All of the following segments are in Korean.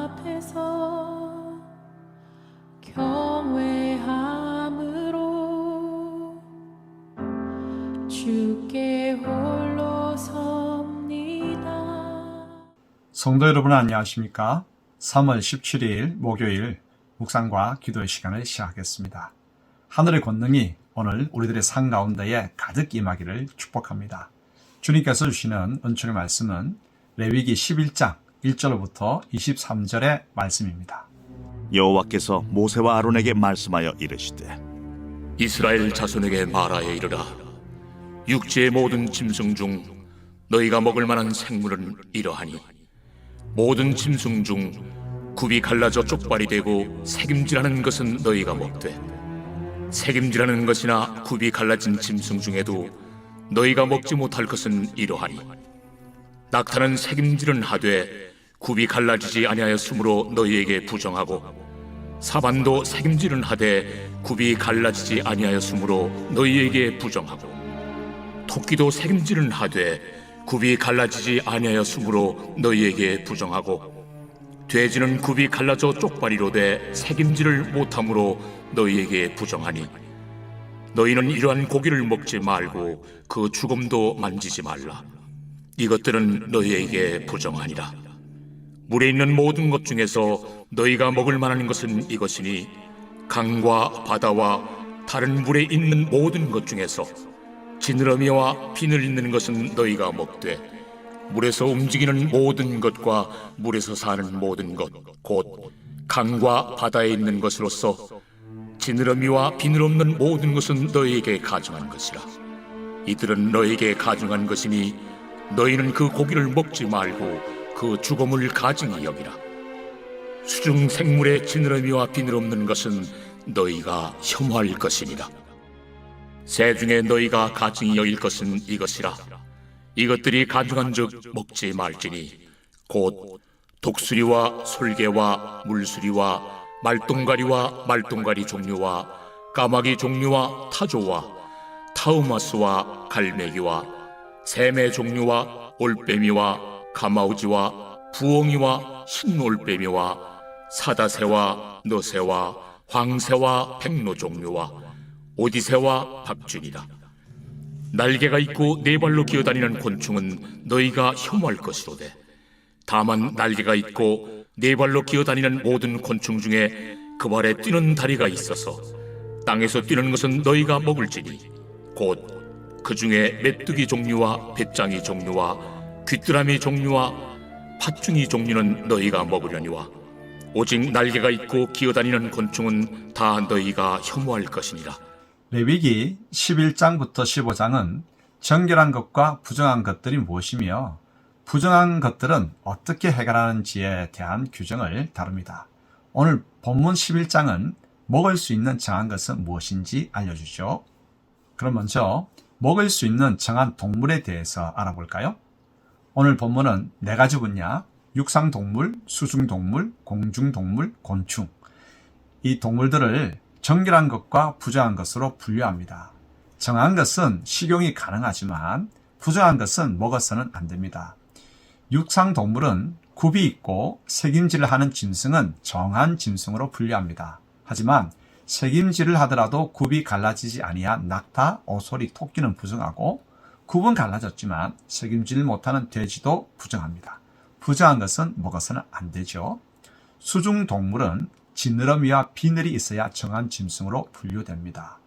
앞에서 경외함으로 주께 홀로 섭니다. 성도 여러분 안녕하십니까? 3월 17일 목요일 묵상과 기도의 시간을 시작하겠습니다. 하늘의 권능이 오늘 우리들의 삶 가운데에 가득 임하기를 축복합니다. 주님께서 주시는 은총의 말씀은 레위기 11장 1절부터 23절의 말씀입니다. 여호와께서 모세와 아론에게 말씀하여 이르시되 이스라엘 자손에게 말하여 이르라. 육지의 모든 짐승 중 너희가 먹을 만한 생물은 이러하니 모든 짐승 중 굽이 갈라져 쪽발이 되고 새김질하는 것은 너희가 먹되 새김질하는 것이나 굽이 갈라진 짐승 중에도 너희가 먹지 못할 것은 이러하니 낙타는 새김질은 하되 굽이 갈라지지 아니하였으므로 너희에게 부정하고 사반도 새김질은 하되 굽이 갈라지지 아니하였으므로 너희에게 부정하고 토끼도 새김질은 하되 굽이 갈라지지 아니하였으므로 너희에게 부정하고 돼지는 굽이 갈라져 쪽발이로 돼 새김질을 못함으로 너희에게 부정하니 너희는 이러한 고기를 먹지 말고 그 죽음도 만지지 말라. 이것들은 너희에게 부정하니라. 물에 있는 모든 것 중에서 너희가 먹을 만한 것은 이것이니 강과 바다와 다른 물에 있는 모든 것 중에서 지느러미와 비늘 있는 것은 너희가 먹되 물에서 움직이는 모든 것과 물에서 사는 모든 것 곧 강과 바다에 있는 것으로서 지느러미와 비늘 없는 모든 것은 너희에게 가증한 것이라. 이들은 너희에게 가증한 것이니 너희는 그 고기를 먹지 말고 그 죽음을 가증히 여기라. 수중 생물의 지느러미와 비늘 없는 것은 너희가 혐오할 것이니라. 새 중에 너희가 가증히 여길 것은 이것이라. 이것들이 가증한즉 먹지 말지니 곧 독수리와 솔개와 물수리와 말똥가리와 말똥가리 종류와 까마귀 종류와 타조와 타우마스와 갈매기와 샘의 종류와 올빼미와 가마우지와 부엉이와 흰올빼미와 사다새와 너새와 황새와 백로 종류와 오디새와 박쥐니라. 날개가 있고 네 발로 기어다니는 곤충은 너희가 혐오할 것이로되 다만 날개가 있고 네 발로 기어다니는 모든 곤충 중에 그 발에 뛰는 다리가 있어서 땅에서 뛰는 것은 너희가 먹을지니 곧 그 중에 메뚜기 종류와 배짱이 종류와 귀뚜라미 종류와 팥중이 종류는 너희가 먹으려니와 오직 날개가 있고 기어다니는 곤충은 다 너희가 혐오할 것이니라. 레위기 11장부터 15장은 정결한 것과 부정한 것들이 무엇이며 부정한 것들은 어떻게 해결하는지에 대한 규정을 다룹니다. 오늘 본문 11장은 먹을 수 있는 정한 것은 무엇인지 알려주죠. 그럼 먼저 먹을 수 있는 정한 동물에 대해서 알아볼까요? 오늘 본문은 네 가지 분야, 육상동물, 수중동물, 공중동물, 곤충. 이 동물들을 정결한 것과 부정한 것으로 분류합니다. 정한 것은 식용이 가능하지만 부정한 것은 먹어서는 안 됩니다. 육상동물은 굽이 있고 새김질을 하는 짐승은 정한 짐승으로 분류합니다. 하지만 새김질을 하더라도 굽이 갈라지지 아니한 낙타, 오소리, 토끼는 부정하고 굽은 갈라졌지만 새김질을 못하는 돼지도 부정합니다. 부정한 것은 먹어서는 안 되죠. 수중동물은 지느러미와 비늘이 있어야 정한 짐승으로 분류됩니다.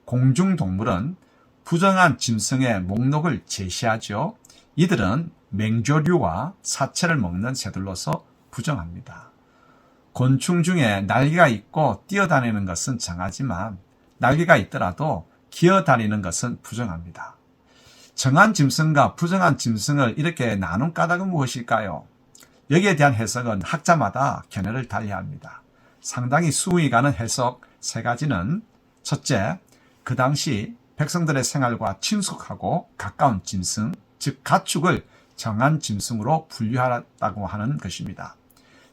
공중동물은 부정한 짐승의 목록을 제시하죠. 이들은 맹조류와 사체를 먹는 새들로서 부정합니다. 곤충 중에 날개가 있고 뛰어다니는 것은 정하지만 날개가 있더라도 기어다니는 것은 부정합니다. 정한 짐승과 부정한 짐승을 이렇게 나눈 까닭은 무엇일까요? 여기에 대한 해석은 학자마다 견해를 달리합니다. 상당히 수긍이 가는 해석 세 가지는 첫째, 그 당시 백성들의 생활과 친숙하고 가까운 짐승, 즉 가축을 정한 짐승으로 분류하였다고 하는 것입니다.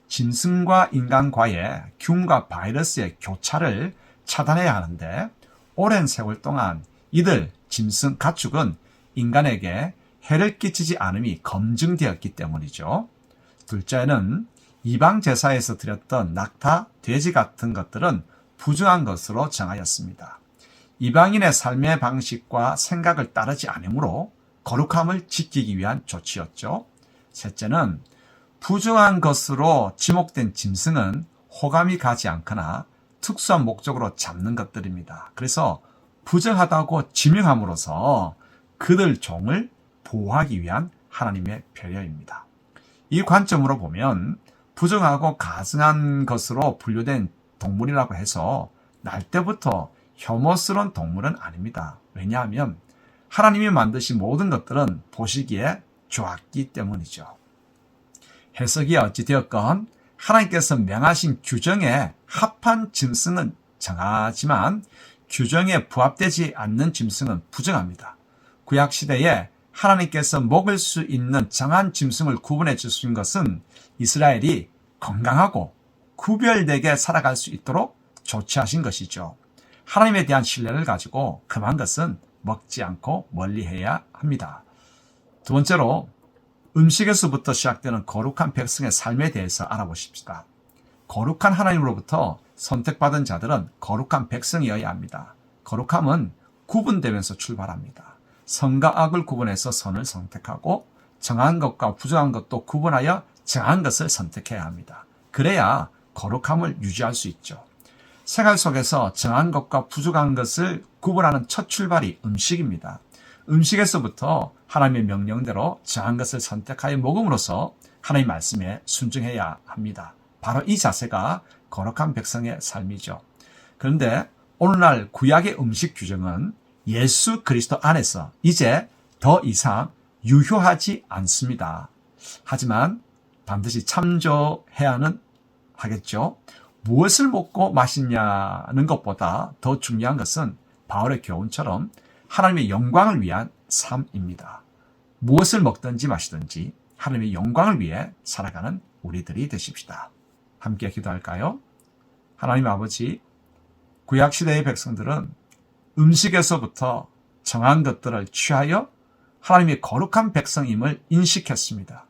짐승과 인간과의 균과 바이러스의 교차를 차단해야 하는데 오랜 세월 동안 이들 짐승, 가축은 인간에게 해를 끼치지 않음이 검증되었기 때문이죠. 둘째는 이방 제사에서 드렸던 낙타, 돼지 같은 것들은 부정한 것으로 정하였습니다. 이방인의 삶의 방식과 생각을 따르지 않으므로 거룩함을 지키기 위한 조치였죠. 셋째는 부정한 것으로 지목된 짐승은 호감이 가지 않거나 특수한 목적으로 잡는 것들입니다. 그래서 부정하다고 지명함으로써 그들 종을 보호하기 위한 하나님의 배려입니다. 이 관점으로 보면 부정하고 가증한 것으로 분류된 동물이라고 해서 날 때부터 혐오스러운 동물은 아닙니다. 왜냐하면 하나님이 만드신 모든 것들은 보시기에 좋았기 때문이죠. 해석이 어찌되었건 하나님께서 명하신 규정에 합한 짐승은 정하지만 규정에 부합되지 않는 짐승은 부정합니다. 구약시대에 하나님께서 먹을 수 있는 정한 짐승을 구분해 주신 것은 이스라엘이 건강하고 구별되게 살아갈 수 있도록 조치하신 것이죠. 하나님에 대한 신뢰를 가지고 금한 것은 먹지 않고 멀리해야 합니다. 두 번째로 음식에서부터 시작되는 거룩한 백성의 삶에 대해서 알아보십시다. 거룩한 하나님으로부터 선택받은 자들은 거룩한 백성이어야 합니다. 거룩함은 구분되면서 출발합니다. 선과 악을 구분해서 선을 선택하고 정한 것과 부정한 것도 구분하여 정한 것을 선택해야 합니다. 그래야 거룩함을 유지할 수 있죠. 생활 속에서 정한 것과 부정한 것을 구분하는 첫 출발이 음식입니다. 음식에서부터 하나님의 명령대로 정한 것을 선택하여 먹음으로써 하나님의 말씀에 순종해야 합니다. 바로 이 자세가 거룩한 백성의 삶이죠. 그런데 오늘날 구약의 음식 규정은 예수 그리스도 안에서 이제 더 이상 유효하지 않습니다. 하지만 반드시 참조해야는 하겠죠. 무엇을 먹고 마시냐는 것보다 더 중요한 것은 바울의 교훈처럼 하나님의 영광을 위한 삶입니다. 무엇을 먹든지 마시든지 하나님의 영광을 위해 살아가는 우리들이 되십시다. 함께 기도할까요? 하나님 아버지, 구약시대의 백성들은 음식에서부터 정한 것들을 취하여 하나님의 거룩한 백성임을 인식했습니다.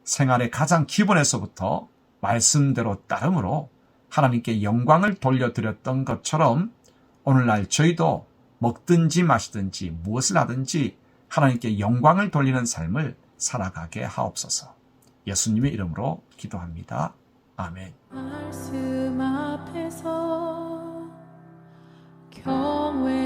생활의 가장 기본에서부터 말씀대로 따름으로 하나님께 영광을 돌려드렸던 것처럼 오늘날 저희도 먹든지 마시든지 무엇을 하든지 하나님께 영광을 돌리는 삶을 살아가게 하옵소서. 예수님의 이름으로 기도합니다. 아멘. 말씀 앞에서 경외